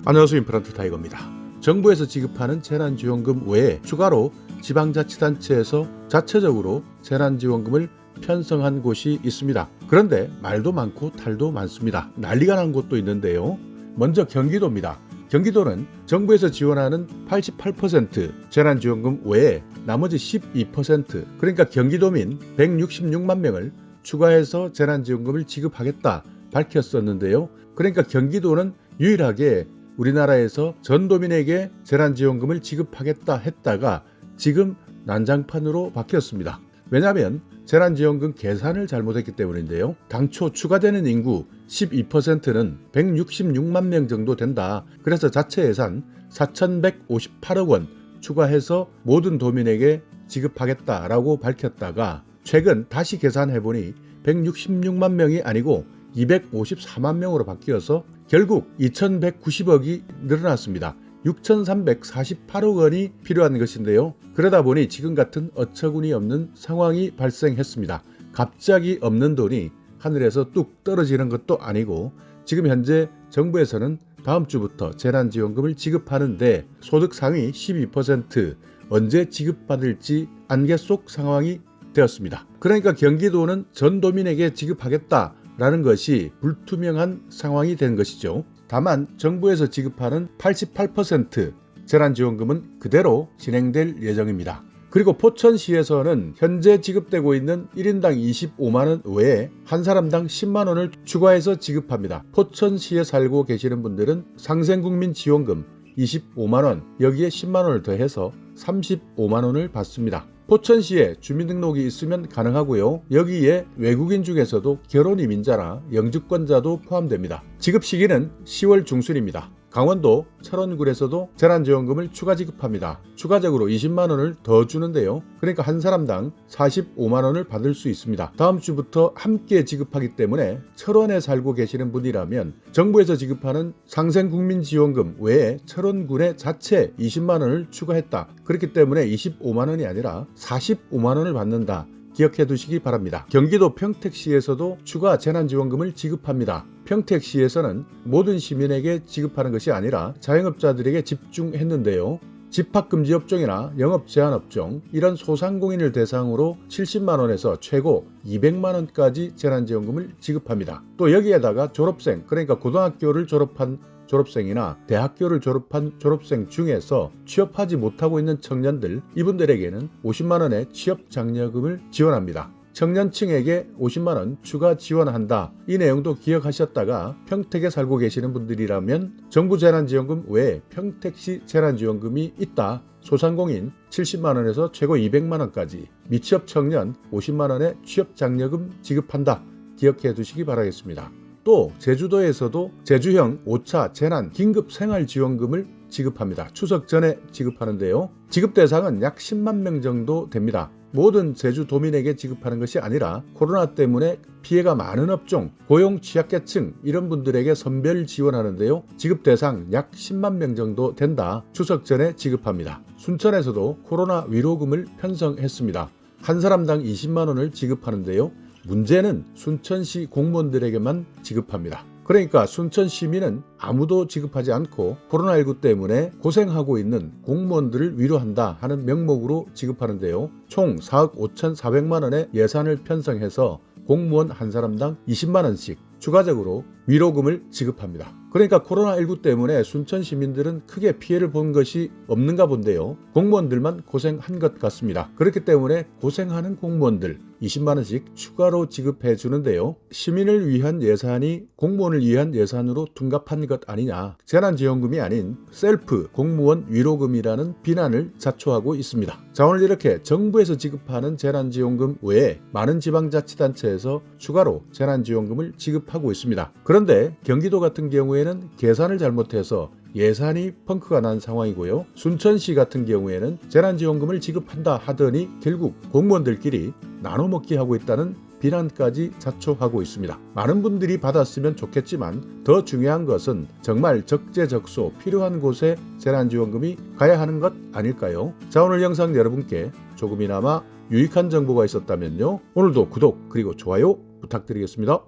안녕하세요. 임플란트 타이거입니다. 정부에서 지급하는 재난지원금 외에 추가로 지방자치단체에서 자체적으로 재난지원금을 편성한 곳이 있습니다. 그런데 말도 많고 탈도 많습니다. 난리가 난 곳도 있는데요. 먼저 경기도입니다. 경기도는 정부에서 지원하는 88% 재난지원금 외에 나머지 12% 그러니까 경기도민 166만 명을 추가해서 재난지원금을 지급하겠다 밝혔었는데요. 그러니까 경기도는 유일하게 우리나라에서 전도민에게 재난지원금을 지급하겠다 했다가 지금 난장판으로 바뀌었습니다. 왜냐하면 재난지원금 계산을 잘못했기 때문인데요. 당초 추가되는 인구 12%는 166만 명 정도 된다. 그래서 자체 예산 4,158억 원 추가해서 모든 도민에게 지급하겠다라고 밝혔다가 최근 다시 계산해보니 166만 명이 아니고 254만 명으로 바뀌어서 결국 2,190억이 늘어났습니다. 6,348억 원이 필요한 것인데요. 그러다 보니 지금 같은 어처구니 없는 상황이 발생했습니다. 갑자기 없는 돈이 하늘에서 뚝 떨어지는 것도 아니고 지금 현재 정부에서는 다음 주부터 재난지원금을 지급하는데 소득 상위 12% 언제 지급받을지 안개 속 상황이 되었습니다. 그러니까 경기도는 전도민에게 지급하겠다라는 것이 불투명한 상황이 된 것이죠. 다만 정부에서 지급하는 88% 재난지원금은 그대로 진행될 예정입니다. 그리고 포천시에서는 현재 지급되고 있는 1인당 25만원 외에 한 사람당 10만원을 추가해서 지급합니다. 포천시에 살고 계시는 분들은 상생국민지원금 25만원 여기에 10만원을 더해서 35만원을 받습니다. 포천시에 주민등록이 있으면 가능하고요. 여기에 외국인 중에서도 결혼 이민자나 영주권자도 포함됩니다. 지급 시기는 10월 중순입니다. 강원도 철원군에서도 재난지원금을 추가 지급합니다. 추가적으로 20만 원을 더 주는데요. 그러니까 한 사람당 45만 원을 받을 수 있습니다. 다음 주부터 함께 지급하기 때문에 철원에 살고 계시는 분이라면 정부에서 지급하는 상생국민지원금 외에 철원군에 자체 20만 원을 추가했다. 그렇기 때문에 25만 원이 아니라 45만 원을 받는다. 기억해 두시기 바랍니다. 경기도 평택시에서도 추가 재난지원금을 지급합니다. 평택시에서는 모든 시민에게 지급하는 것이 아니라 자영업자들에게 집중했는데요. 집합금지 업종이나 영업 제한 업종 이런 소상공인을 대상으로 70만 원에서 최고 200만 원까지 재난지원금을 지급합니다. 또 여기에다가 졸업생 그러니까 고등학교를 졸업한 졸업생이나 대학교를 졸업한 졸업생 중에서 취업하지 못하고 있는 청년들 이분들에게는 50만 원의 취업장려금을 지원합니다. 청년층에게 50만 원 추가 지원한다. 이 내용도 기억하셨다가 평택에 살고 계시는 분들이라면 정부 재난지원금 외에 평택시 재난지원금이 있다. 소상공인 70만 원에서 최고 200만 원까지 미취업 청년 50만 원의 취업장려금 지급한다. 기억해 두시기 바라겠습니다. 또 제주도에서도 제주형 5차 재난 긴급 생활지원금을 지급합니다. 추석 전에 지급하는데요. 지급 대상은 약 10만 명 정도 됩니다. 모든 제주도민에게 지급하는 것이 아니라 코로나 때문에 피해가 많은 업종, 고용 취약계층 이런 분들에게 선별 지원하는데요. 지급 대상 약 10만 명 정도 된다. 추석 전에 지급합니다. 순천에서도 코로나 위로금을 편성했습니다. 한 사람당 20만 원을 지급하는데요. 문제는 순천시 공무원들에게만 지급합니다. 그러니까 순천 시민은 아무도 지급하지 않고 코로나19 때문에 고생하고 있는 공무원들을 위로한다 하는 명목으로 지급하는데요. 총 4억 5,400만 원의 예산을 편성해서 공무원 한 사람당 20만 원씩 추가적으로 위로금을 지급합니다. 그러니까 코로나19 때문에 순천 시민들은 크게 피해를 본 것이 없는가 본데요. 공무원들만 고생한 것 같습니다. 그렇기 때문에 고생하는 공무원들 20만 원씩 추가로 지급해 주는데요. 시민을 위한 예산이 공무원을 위한 예산으로 둔갑한 것 아니냐. 재난지원금이 아닌 셀프 공무원 위로금이라는 비난을 자초하고 있습니다. 자, 오늘 이렇게 정부에서 지급하는 재난지원금 외에 많은 지방자치단체에서 추가로 재난지원금을 지급하고 있습니다. 그런데 경기도 같은 경우에는 계산을 잘못해서 예산이 펑크가 난 상황이고요. 순천시 같은 경우에는 재난지원금을 지급한다 하더니 결국 공무원들끼리 나눠먹기 하고 있다는 비난까지 자초하고 있습니다. 많은 분들이 받았으면 좋겠지만 더 중요한 것은 정말 적재적소 필요한 곳에 재난지원금이 가야 하는 것 아닐까요? 자, 오늘 영상 여러분께 조금이나마 유익한 정보가 있었다면요. 오늘도 구독 그리고 좋아요 부탁드리겠습니다.